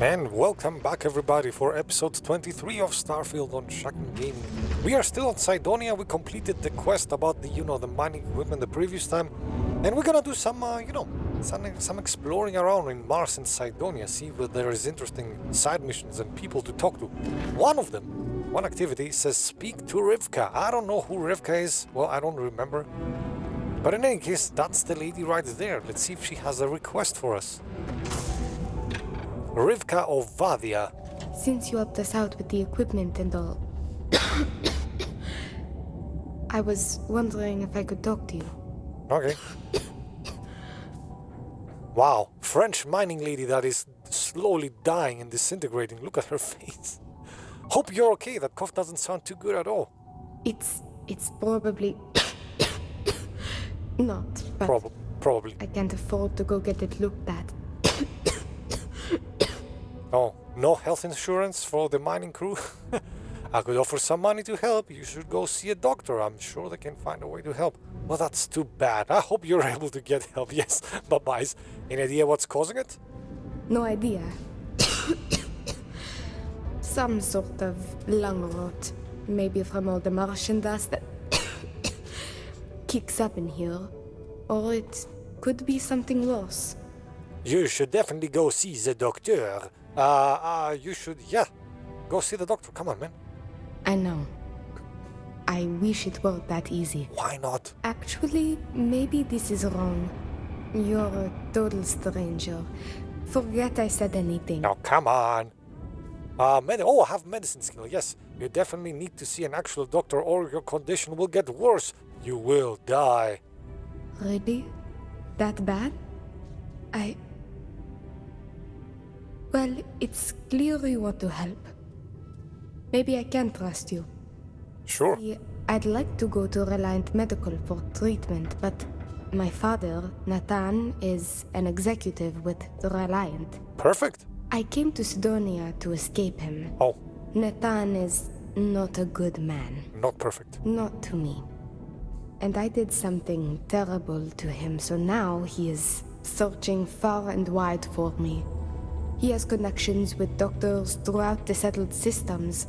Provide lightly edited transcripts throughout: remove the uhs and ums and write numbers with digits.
And welcome back everybody for episode 23 of Starfield on Shaken Gaming. We are still on Cydonia. We completed the quest about the, the mining equipment the previous time. And we're gonna do some, some exploring around in Mars and Cydonia, see whether there is interesting side missions and people to talk to. One of them, one activity, says speak to Rivka. I don't know who Rivka is. Well, I don't remember. But in any case, that's the lady right there. Let's see if she has a request for us. Rivka Ovadia. Since you helped us out with the equipment and all, I was wondering if I could talk to you. Okay. Wow, French mining lady that is slowly dying and disintegrating. Look at her face. Hope you're okay. That cough doesn't sound too good at all. It's probably not, but probably. I can't afford to go get it looked at. Oh, no health insurance for the mining crew? I could offer some money to help. You should go see a doctor. I'm sure they can find a way to help. Well, that's too bad. I hope you're able to get help. Yes, bye-byes. Any idea what's causing it? No idea. Some sort of lung rot. Maybe from all the Martian dust that kicks up in here. Or it could be something worse. You should definitely go see the doctor. You should, go see the doctor. Come on, man. I know. I wish it were that easy. Why not? Actually, maybe this is wrong. You're a total stranger. Forget I said anything. Now, come on. I have medicine skill. Yes, you definitely need to see an actual doctor or your condition will get worse. You will die. Really? That bad? Well, it's clear you want to help. Maybe I can trust you. Sure. See, I'd like to go to Reliant Medical for treatment, but my father, Nathan, is an executive with the Reliant. Perfect. I came to Sidonia to escape him. Oh. Nathan is not a good man. Not perfect. Not to me. And I did something terrible to him, so now he is searching far and wide for me. He has connections with doctors throughout the settled systems.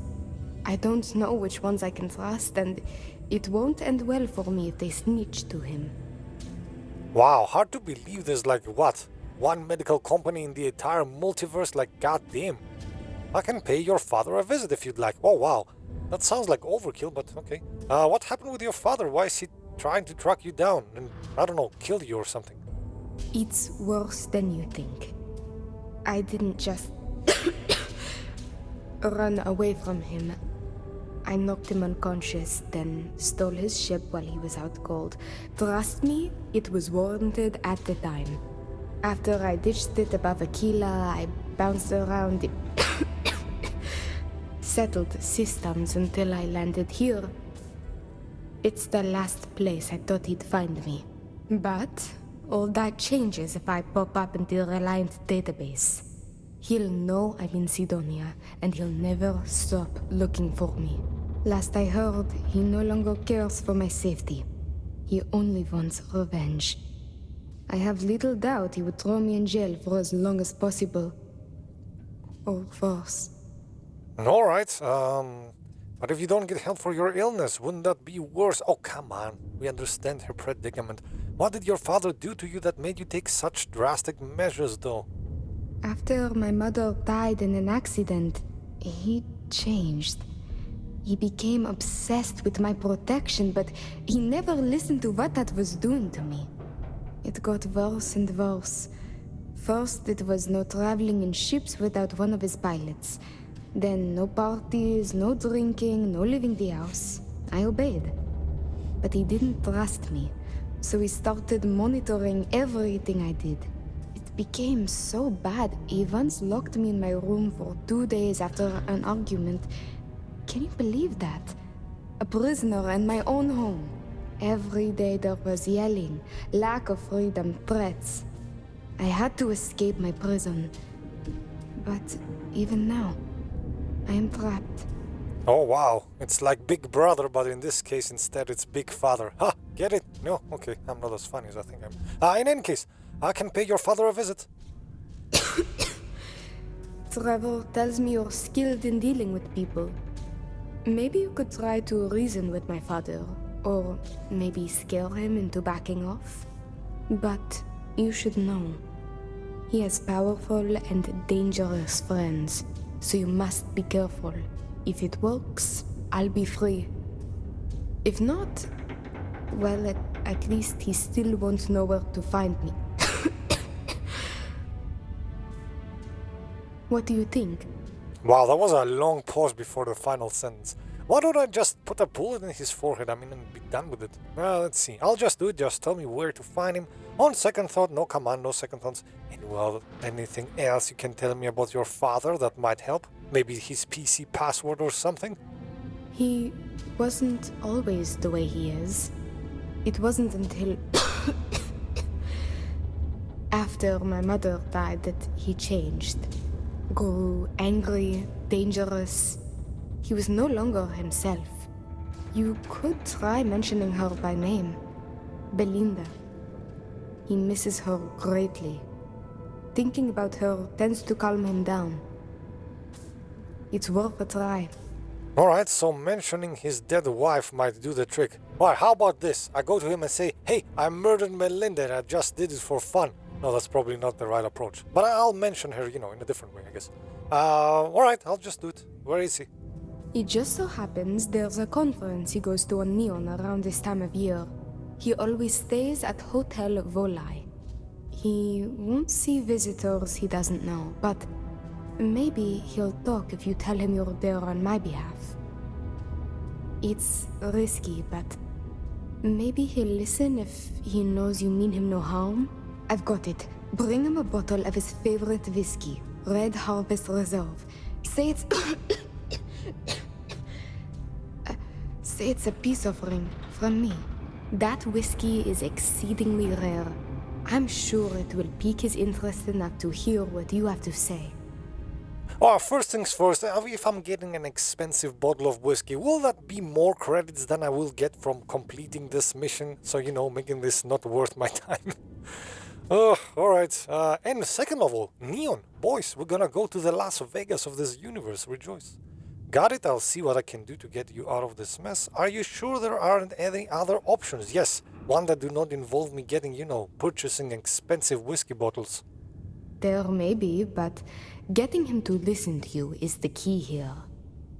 I don't know which ones I can trust, and it won't end well for me if they snitch to him. Wow, hard to believe there's one medical company in the entire multiverse, goddamn. I can pay your father a visit if you'd like. Oh wow, that sounds like overkill, but okay. What happened with your father? Why is he trying to track you down and, I don't know, kill you or something? It's worse than you think. I didn't just run away from him. I knocked him unconscious, then stole his ship while he was out cold. Trust me, it was warranted at the time. After I ditched it above Aquila, I bounced around the settled systems until I landed here. It's the last place I thought he'd find me. But all that changes if I pop up in the Reliant database. He'll know I'm in Sidonia, and he'll never stop looking for me. Last I heard, he no longer cares for my safety. He only wants revenge. I have little doubt he would throw me in jail for as long as possible. Or worse. Alright, but if you don't get help for your illness, wouldn't that be worse? Oh, come on. We understand her predicament. What did your father do to you that made you take such drastic measures, though? After my mother died in an accident, he changed. He became obsessed with my protection, but he never listened to what that was doing to me. It got worse and worse. First, it was no traveling in ships without one of his pilots. Then no parties, no drinking, no leaving the house. I obeyed. But he didn't trust me, so he started monitoring everything I did. It became so bad, he once locked me in my room for 2 days after an argument. Can you believe that? A prisoner in my own home. Every day there was yelling, lack of freedom, threats. I had to escape my prison. But even now, I am trapped. Oh wow, it's like Big Brother, but in this case instead it's Big Father. Ha! Get it? No? Okay, I'm not as funny as I think I am. In any case, I can pay your father a visit. Trevor tells me you're skilled in dealing with people. Maybe you could try to reason with my father, or maybe scare him into backing off. But you should know, he has powerful and dangerous friends, so you must be careful. If it works, I'll be free. If not, well, at least he still won't know where to find me. What do you think? Wow, that was a long pause before the final sentence. Why don't I just put a bullet in his forehead, and be done with it? Well, let's see. I'll just do it, just tell me where to find him. On second thought, no command, no second thoughts. And well, anything else you can tell me about your father that might help? Maybe his PC password or something? He wasn't always the way he is. It wasn't until after my mother died that he changed. Grew angry, dangerous. He was no longer himself. You could try mentioning her by name. Belinda. He misses her greatly. Thinking about her tends to calm him down. It's worth a try. Alright, so mentioning his dead wife might do the trick. Alright, how about this? I go to him and say, hey, I murdered Melinda and I just did it for fun. No, that's probably not the right approach. But I'll mention her, in a different way, I guess. Alright, I'll just do it. Where is he? It just so happens there's a conference he goes to on Neon around this time of year. He always stays at Hotel Volai. He won't see visitors he doesn't know, but maybe he'll talk if you tell him you're there on my behalf. It's risky, but maybe he'll listen if he knows you mean him no harm. I've got it. Bring him a bottle of his favorite whiskey, Red Harvest Reserve. Say it's... Say it's a peace offering from me. That whiskey is exceedingly rare. I'm sure it will pique his interest enough to hear what you have to say. Oh, first things first, if I'm getting an expensive bottle of whiskey, will that be more credits than I will get from completing this mission? So, making this not worth my time. Oh, alright. And second of all, Neon. Boys, we're gonna go to the Las Vegas of this universe. Rejoice. Got it? I'll see what I can do to get you out of this mess. Are you sure there aren't any other options? Yes, one that do not involve me getting, purchasing expensive whiskey bottles. There may be, but getting him to listen to you is the key here.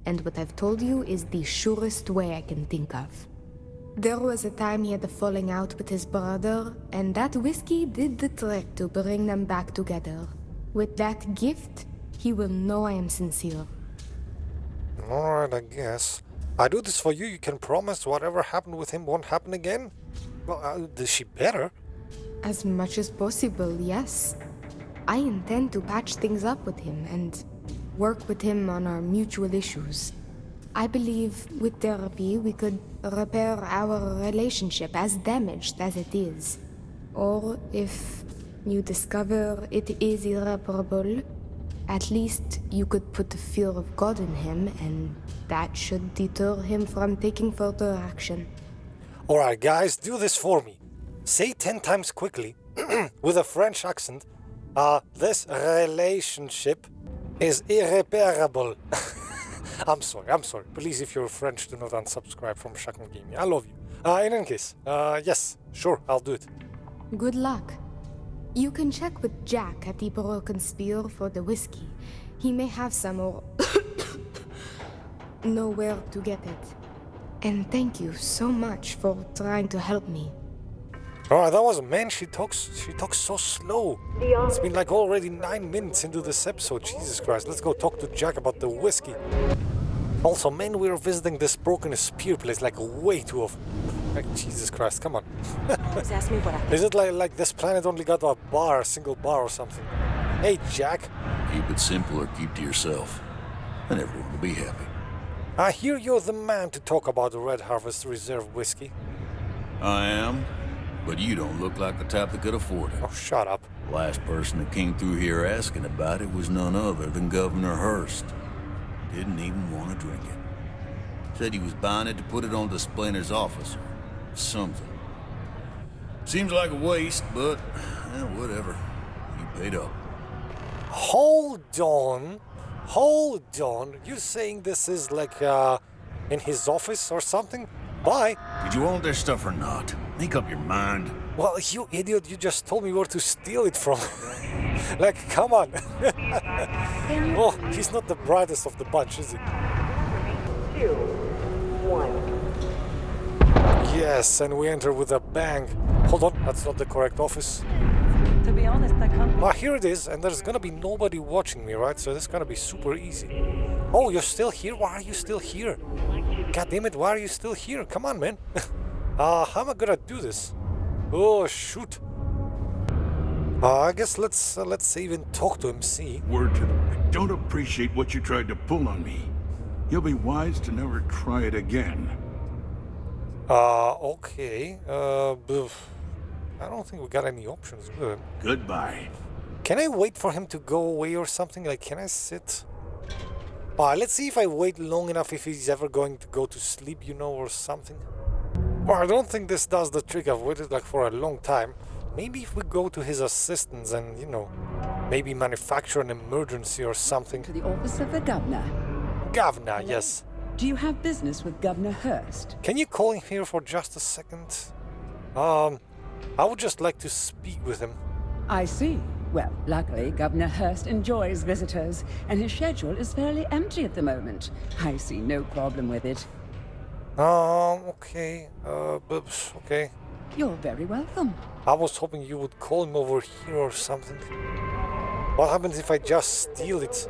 And what I've told you is the surest way I can think of. There was a time he had a falling out with his brother, and that whiskey did the trick to bring them back together. With that gift, he will know I am sincere. Alright, I guess. I do this for you, you can promise whatever happened with him won't happen again? Well, is she better? As much as possible, yes. I intend to patch things up with him and work with him on our mutual issues. I believe with therapy we could repair our relationship as damaged as it is. Or if you discover it is irreparable, at least you could put the fear of God in him, and that should deter him from taking further action. Alright guys, do this for me. Say 10 times quickly, with a French accent, this relationship is irreparable. I'm sorry. Please, if you're French, do not unsubscribe from Shotgun Gaming. I love you. In any case, yes, sure, I'll do it. Good luck. You can check with Jack at the Broken Spear for the whiskey. He may have some or know where to get it. And thank you so much for trying to help me. Alright, that was, man, she talks so slow. It's been like already 9 minutes into this episode, Jesus Christ. Let's go talk to Jack about the whiskey. Also, man, we're visiting this Broken Spear place like way too often. Like, Jesus Christ, come on. Always ask me what I think. Is it like this planet only got a single bar or something? Hey, Jack. Keep it simple or keep to yourself, and everyone will be happy. I hear you're the man to talk about the Red Harvest Reserve whiskey. I am, but you don't look like the type that could afford it. Oh, shut up. The last person that came through here asking about it was none other than Governor Hurst. Didn't even want to drink it. Said he was buying it to put it on display in his office or something. Seems like a waste, but whatever. You paid up. Hold on. Hold on. You saying this is like in his office or something? Bye. Did you want this stuff or not? Make up your mind. Well, you idiot, you just told me where to steal it from. Like, come on. Oh, he's not the brightest of the bunch, is he? 2, 1. Yes, and we enter with a bang. Hold on, that's not the correct office. To be honest, I can't. Ah, here it is, and there's gonna be nobody watching me, right? So this is gonna be super easy. Oh, you're still here? Why are you still here? God damn it, why are you still here? Come on, man. How am I gonna do this? Oh, shoot. I guess let's save and talk to him, see? Word to them. I don't appreciate what you tried to pull on me. You'll be wise to never try it again. Okay. I don't think we got any options with him. Goodbye. Can I wait for him to go away or something? Like, can I sit? Let's see if I wait long enough if he's ever going to go to sleep, you know, or something. Well, I don't think this does the trick. I've waited like for a long time. Maybe if we go to his assistants and, you know, maybe manufacture an emergency or something. To the office of the governor. Governor, yes. Do you have business with Governor Hurst? Can you call him here for just a second? I would just like to speak with him. I see. Well, luckily, Governor Hurst enjoys visitors, and his schedule is fairly empty at the moment. I see no problem with it. Okay. Okay. You're very welcome. I was hoping you would call him over here or something. What happens if I just steal it?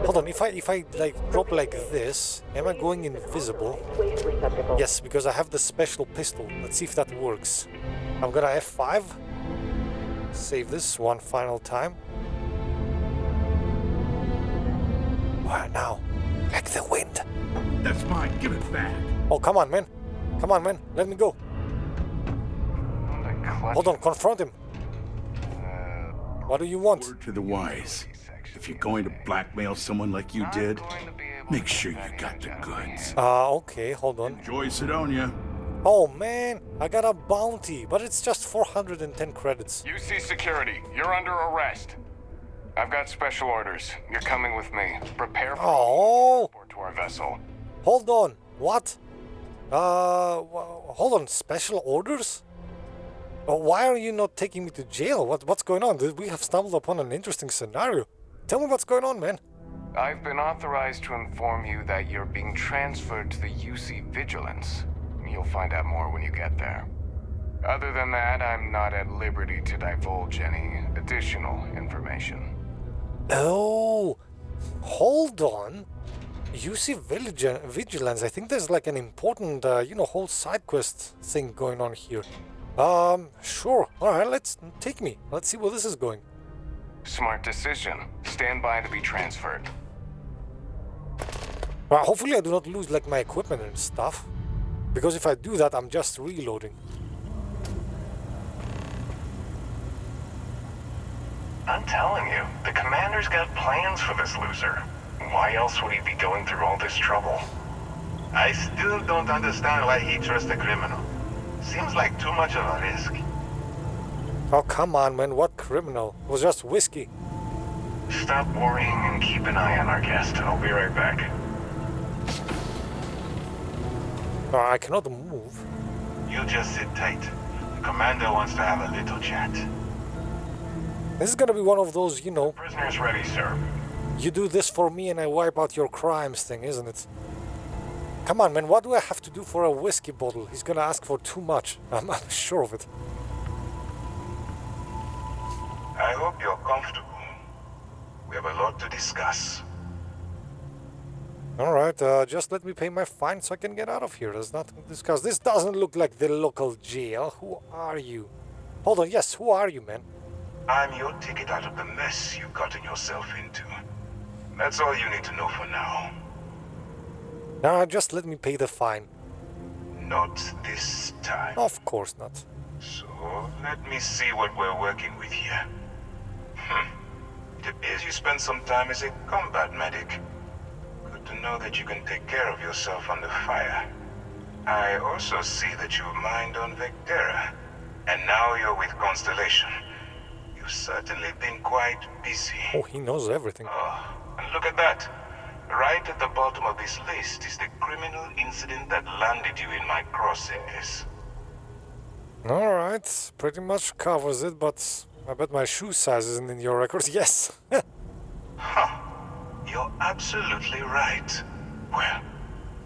Hold on, if I like drop like this, am I going invisible? Waste receptacle. Yes, because I have the special pistol. Let's see if that works. I'm gonna F5. Save this one final time. Where now? Like the wind. That's mine. Give it back. Oh, come on, man. Come on, man. Let me go. Hold on, confront him. What do you want? Word to the wise. If you're going to blackmail someone like you did, make sure you got the goods. Okay, hold on. Enjoy Sidonia. Oh man, I got a bounty, but it's just 410 credits. UC security, you're under arrest. I've got special orders. You're coming with me. Prepare for Oh, transport to our vessel. hold on. What? Hold on. Special orders? Why are you not taking me to jail? What's going on? We have stumbled upon an interesting scenario. Tell me what's going on, man. I've been authorized to inform you that you're being transferred to the UC Vigilance. You'll find out more when you get there. Other than that, I'm not at liberty to divulge any additional information. Oh, hold on. UC Vigilance. I think there's like an important, whole side quest thing going on here. Sure. All right, let's take me. Let's see where this is going. Smart decision. Stand by to be transferred. Hopefully I do not lose like my equipment and stuff. Because if I do that, I'm just reloading. I'm telling you, the commander's got plans for this loser. Why else would he be going through all this trouble? I still don't understand why he trusts a criminal. Seems like too much of a risk. Oh, come on, man. What criminal? It was just whiskey. Stop worrying and keep an eye on our guest. I'll be right back. I cannot move. You just sit tight. The commander wants to have a little chat. This is gonna be one of those, Prisoner's ready, sir. you do this for me and I wipe out your crimes thing, isn't it? Come on, man. What do I have to do for a whiskey bottle? He's gonna ask for too much. I'm sure of it. I hope you're comfortable. We have a lot to discuss. Alright, just let me pay my fine so I can get out of here. There's nothing to discuss. This doesn't look like the local jail. Who are you? Hold on, yes, who are you, man? I'm your ticket out of the mess you've gotten yourself into. That's all you need to know for now. Nah, just let me pay the fine. Not this time. Of course not. So, let me see what we're working with here. It appears you spent some time as a combat medic. Good to know that you can take care of yourself under fire. I also see that you mined on Vectera, and now you're with Constellation. You you've certainly been quite busy. Oh, he knows everything. Oh, and look at that. Right at the bottom of this list is the criminal incident that landed you in my crosshairs. Alright, pretty much covers it, but I bet my shoe size isn't in your records. Yes! Huh. You're absolutely right. Well,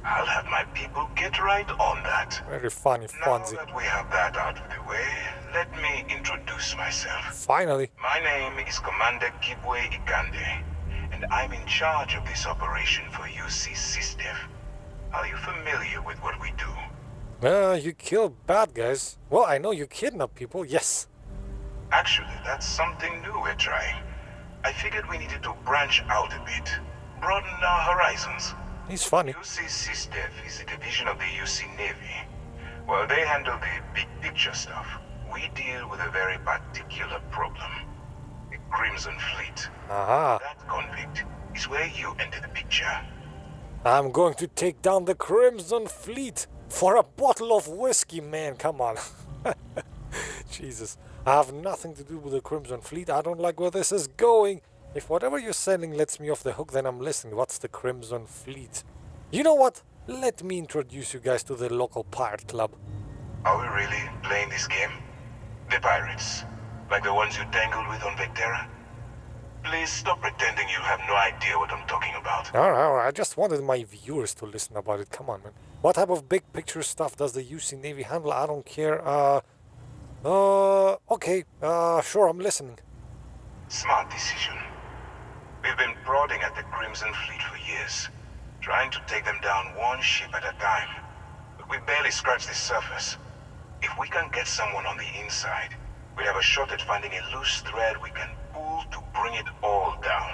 I'll have my people get right on that. Very funny, Now Fonzie. that we have that out of the way, let me introduce myself. Finally. My name is Commander Kibwe Ikande, and I'm in charge of this operation for UC SysDev. Are you familiar with what we do? You kill bad guys. Well, I know you kidnap people, yes. Actually, that's something new we're trying. I figured we needed to branch out a bit, broaden our horizons. He's funny. UC SysDev is a division of the UC Navy. Well, they handle the big picture stuff. We deal with a very particular problem. The Crimson Fleet. Aha. That convict is where you enter the picture. I'm going to take down the Crimson Fleet for a bottle of whiskey, man. Come on. Jesus. I have nothing to do with the Crimson Fleet. I don't like where this is going. If whatever you're selling lets me off the hook, then I'm listening. What's the Crimson Fleet? You know what? Let me introduce you guys to the local pirate club. Are we really playing this game? The pirates? Like the ones you tangled with on Vectera? Please stop pretending you have no idea what I'm talking about. Alright, I just wanted my viewers to listen about it. Come on, man. What type of big picture stuff does the UC Navy handle? I don't care. Okay. Sure, I'm listening. Smart decision. We've been prodding at the Crimson Fleet for years, trying to take them down one ship at a time. But we barely scratched the surface. If we can get someone on the inside, we'll have a shot at finding a loose thread we can pull to bring it all down.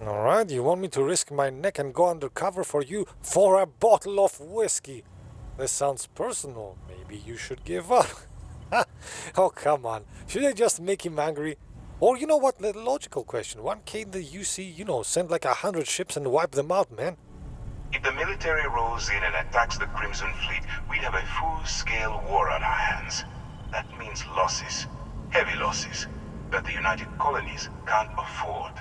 Alright, you want me to risk my neck and go undercover for you for a bottle of whiskey? This sounds personal. Maybe you should give up. Oh, come on. Should I just make him angry? Or you know what, the logical question. Why can't the UC, send like 100 ships and wipe them out, man? If the military rolls in and attacks the Crimson Fleet, we'd have a full-scale war on our hands. That means losses. Heavy losses. That the United Colonies can't afford.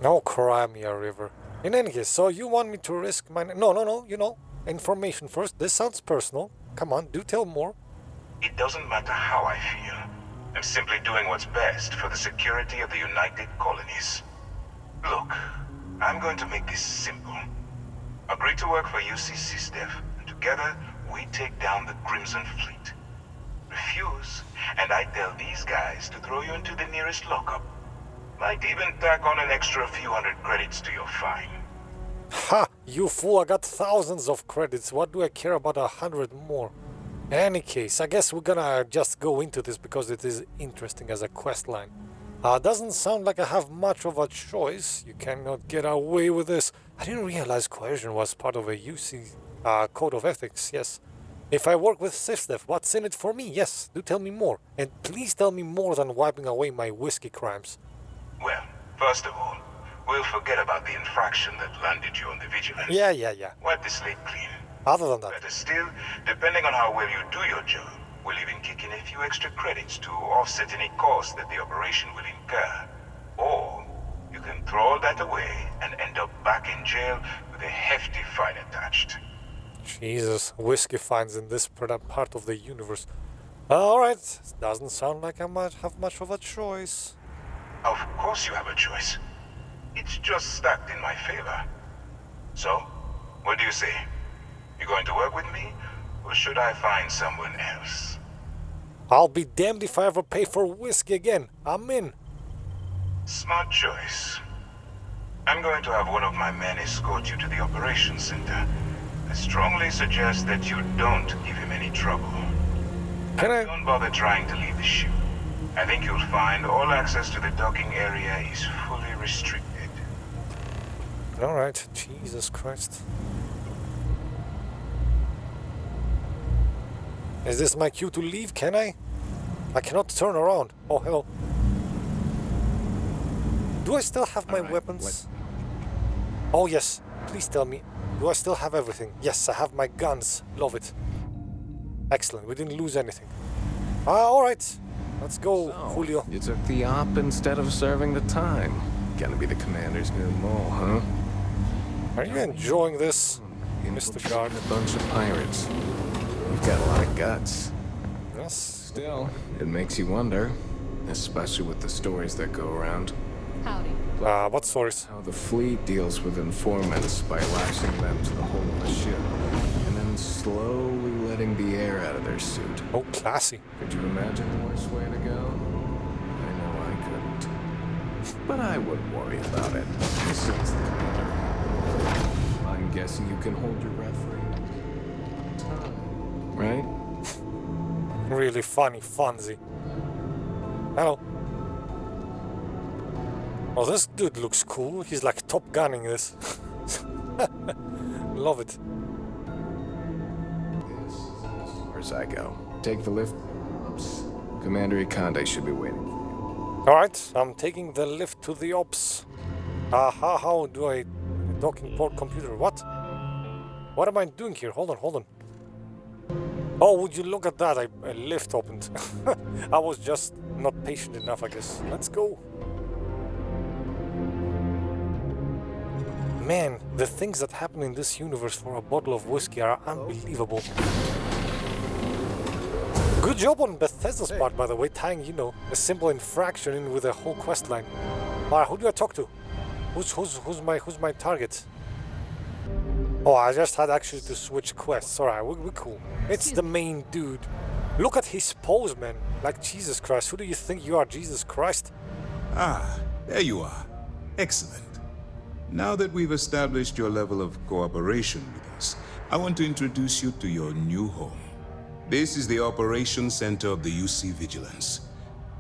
No, cry me a river. In any case, so you want me to risk my... No, information first. This sounds personal. Come on, do tell more. It doesn't matter how I feel. I'm simply doing what's best for the security of the United Colonies. Look, I'm going to make this simple. Agree to work for UC SysDev, and together we take down the Crimson Fleet. Refuse, and I tell these guys to throw you into the nearest lockup. Might even tack on an extra few hundred credits to your fine. Ha! You fool, I got thousands of credits. What do I care about 100 more? Any case, I guess we're gonna just go into this because it is interesting as a quest line. Doesn't sound like I have much of a choice. You cannot get away with this. I didn't realize coercion was part of a UC code of ethics, yes. If I work with SysDev, what's in it for me? Yes, do tell me more. And please tell me more than wiping away my whiskey crimes. Well, first of all, we'll forget about the infraction that landed you on the Vigilance. Yeah. Wipe the slate clean. Other than that. Better still, depending on how well you do your job, we'll even kick in a few extra credits to offset any costs that the operation will incur. Or you can throw all that away and end up back in jail with a hefty fine attached. Jesus, whiskey fines in this part of the universe. Alright, doesn't sound like I might have much of a choice. Of course you have a choice. It's just stacked in my favor. So, what do you say? You going to work with me, or should I find someone else? I'll be damned if I ever pay for whiskey again. I'm in. Smart choice. I'm going to have one of my men escort you to the operations center. I strongly suggest that you don't give him any trouble. Don't bother trying to leave the ship. I think you'll find all access to the docking area is fully restricted. Alright, Jesus Christ. Is this my cue to leave? Can I? I cannot turn around. Oh, hello. Do I still have my weapons? Oh, yes. Please tell me. Do I still have everything? Yes, I have my guns. Love it. Excellent. We didn't lose anything. Alright. Let's go, Julio. You took the op instead of serving the time. Gonna be the commander's new mole, huh? Are you enjoying this, Mr. Guard? A bunch of pirates. You've got a lot of guts. Yes. Still, it makes you wonder, especially with the stories that go around. Howdy. What stories? How the fleet deals with informants by lashing them to the hull of the ship, and then slowly letting the air out of their suit. Oh, classy. Could you imagine the worst way to go? I know I couldn't. But I wouldn't worry about it. Besides the commander. I'm guessing you can hold your breath for a time, right? Really funny, Fonzie. Hello. Oh, this dude looks cool. He's like Top Gunning this. Love it. As far as I go. Take the lift. Oops. Commander Ikonde should be waiting. Alright, I'm taking the lift to the ops. How do I... Docking port computer, what? What am I doing here? Hold on. Oh, would you look at that? A lift opened. I was just not patient enough, I guess. Let's go. Man, the things that happen in this universe for a bottle of whiskey are unbelievable. Good job on Bethesda's part, by the way, tying, a simple infraction in with a whole quest line. Alright, who do I talk to? Who's my target? Oh, I just had actually to switch quests. Alright, we're cool. It's the main dude. Look at his pose, man. Like Jesus Christ. Who do you think you are, Jesus Christ? Ah, there you are. Excellent. Now that we've established your level of cooperation with us, I want to introduce you to your new home. This is the Operations Center of the UC Vigilance,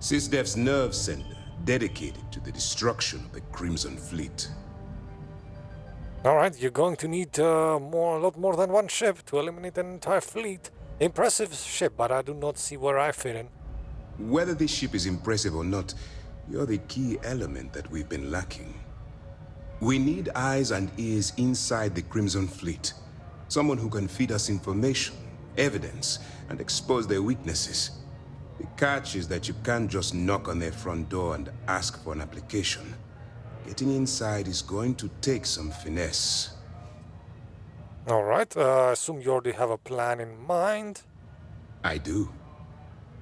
SysDef's nerve center dedicated to the destruction of the Crimson Fleet. Alright, you're going to need a lot more than one ship to eliminate an entire fleet. Impressive ship, but I do not see where I fit in. Whether this ship is impressive or not, you're the key element that we've been lacking. We need eyes and ears inside the Crimson Fleet. Someone who can feed us information, evidence, and expose their weaknesses. The catch is that you can't just knock on their front door and ask for an application. Getting inside is going to take some finesse. Alright, I assume you already have a plan in mind. I do.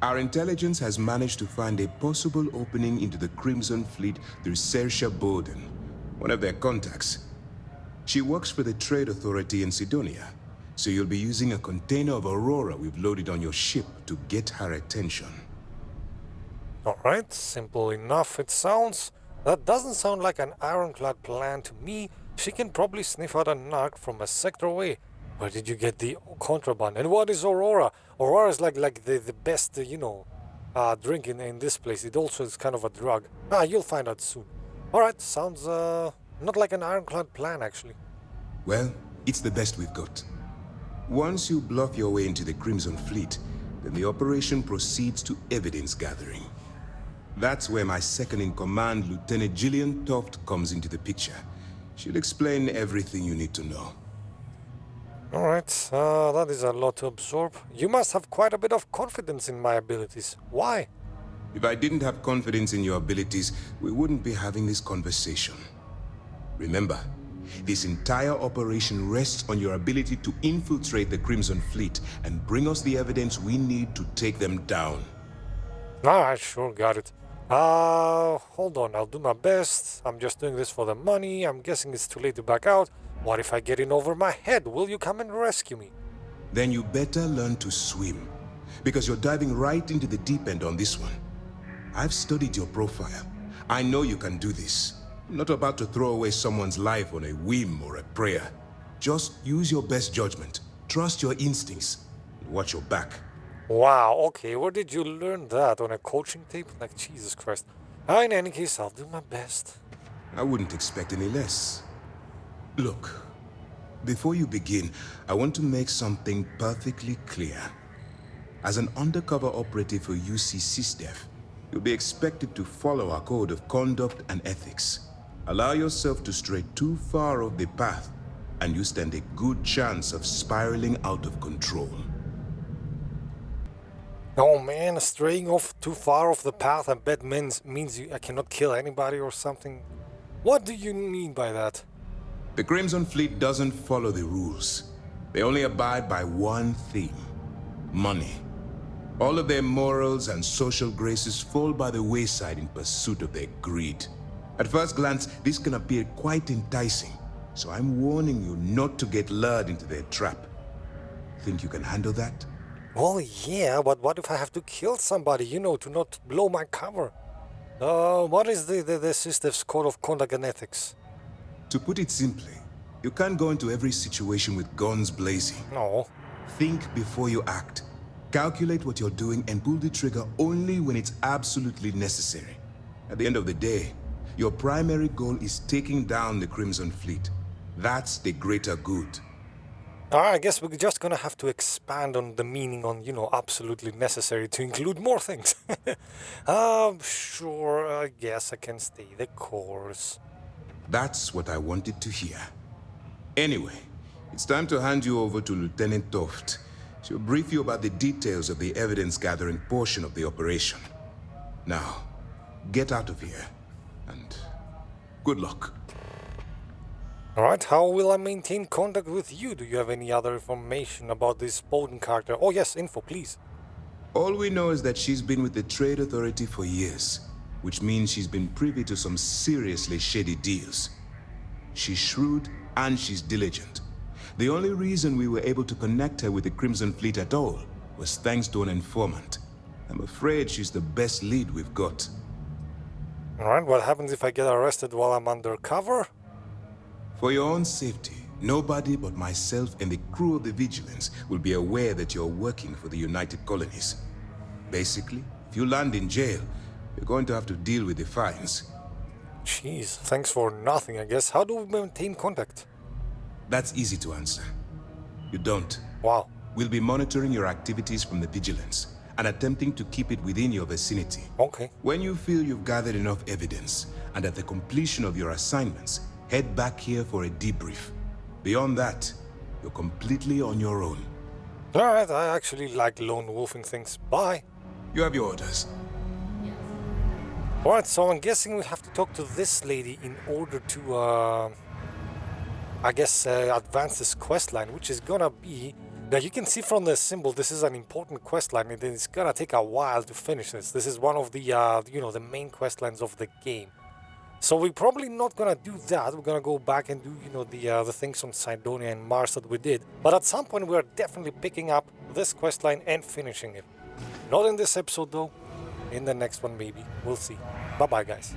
Our intelligence has managed to find a possible opening into the Crimson Fleet through Saoirse Bowden, one of their contacts. She works for the Trade Authority in Sidonia, so you'll be using a container of Aurora we've loaded on your ship to get her attention. Alright, simple enough it sounds. That doesn't sound like an ironclad plan to me. She can probably sniff out a narc from a sector away. Where did you get the contraband? And what is Aurora? Aurora is like the best, drink in this place. It also is kind of a drug. You'll find out soon. Alright, sounds not like an ironclad plan, actually. Well, it's the best we've got. Once you bluff your way into the Crimson Fleet, then the operation proceeds to evidence gathering. That's where my second-in-command, Lieutenant Gillian Toft, comes into the picture. She'll explain everything you need to know. Alright, that is a lot to absorb. You must have quite a bit of confidence in my abilities. Why? If I didn't have confidence in your abilities, we wouldn't be having this conversation. Remember, this entire operation rests on your ability to infiltrate the Crimson Fleet and bring us the evidence we need to take them down. I sure got it. Hold on, I'll do my best. I'm just doing this for the money. I'm guessing it's too late to back out. What if I get in over my head? Will you come and rescue me? Then you better learn to swim, because you're diving right into the deep end on this one. I've studied your profile. I know you can do this. I'm not about to throw away someone's life on a whim or a prayer. Just use your best judgment. Trust your instincts. And watch your back. Wow, okay, where did you learn that? On a coaching tape? Like, Jesus Christ. In any case, I'll do my best. I wouldn't expect any less. Look, before you begin, I want to make something perfectly clear. As an undercover operative for UC SysDef, you'll be expected to follow our code of conduct and ethics. Allow yourself to stray too far off the path, and you stand a good chance of spiraling out of control. Oh man, straying off too far off the path I bet means I cannot kill anybody or something. What do you mean by that? The Crimson Fleet doesn't follow the rules. They only abide by one theme: money. All of their morals and social graces fall by the wayside in pursuit of their greed. At first glance, this can appear quite enticing, so I'm warning you not to get lured into their trap. Think you can handle that? Well, yeah, but what if I have to kill somebody, you know, to not blow my cover? What is the system's code of conduct and ethics? To put it simply, you can't go into every situation with guns blazing. No. Think before you act. Calculate what you're doing and pull the trigger only when it's absolutely necessary. At the end of the day, your primary goal is taking down the Crimson Fleet. That's the greater good. I guess we're just gonna have to expand on the meaning on, you know, absolutely necessary to include more things. Sure, I guess I can stay the course. That's what I wanted to hear. Anyway, it's time to hand you over to Lieutenant Toft. She'll brief you about the details of the evidence-gathering portion of the operation. Now, get out of here, and good luck. Alright, how will I maintain contact with you? Do you have any other information about this Bowden character? Oh yes, info, please. All we know is that she's been with the Trade Authority for years, which means she's been privy to some seriously shady deals. She's shrewd and she's diligent. The only reason we were able to connect her with the Crimson Fleet at all was thanks to an informant. I'm afraid she's the best lead we've got. Alright, what happens if I get arrested while I'm undercover? For your own safety, nobody but myself and the crew of the Vigilance will be aware that you're working for the United Colonies. Basically, if you land in jail, you're going to have to deal with the fines. Jeez, thanks for nothing, I guess. How do we maintain contact? That's easy to answer. You don't. Wow. We'll be monitoring your activities from the Vigilance and attempting to keep it within your vicinity. Okay. When you feel you've gathered enough evidence, and at the completion of your assignments, head back here for a debrief. Beyond that, you're completely on your own. Alright, I actually like lone wolfing things. Bye. You have your orders. Alright, so I'm guessing we have to talk to this lady in order to, advance this quest line, which is gonna be... Now, you can see from the symbol, this is an important quest line, and it's gonna take a while to finish this. This is one of the, the main quest lines of the game. So we're probably not gonna do that. We're gonna go back and do, the things on Cydonia and Mars that we did. But at some point, we're definitely picking up this quest line and finishing it. Not in this episode, though. In the next one, maybe. We'll see. Bye-bye, guys.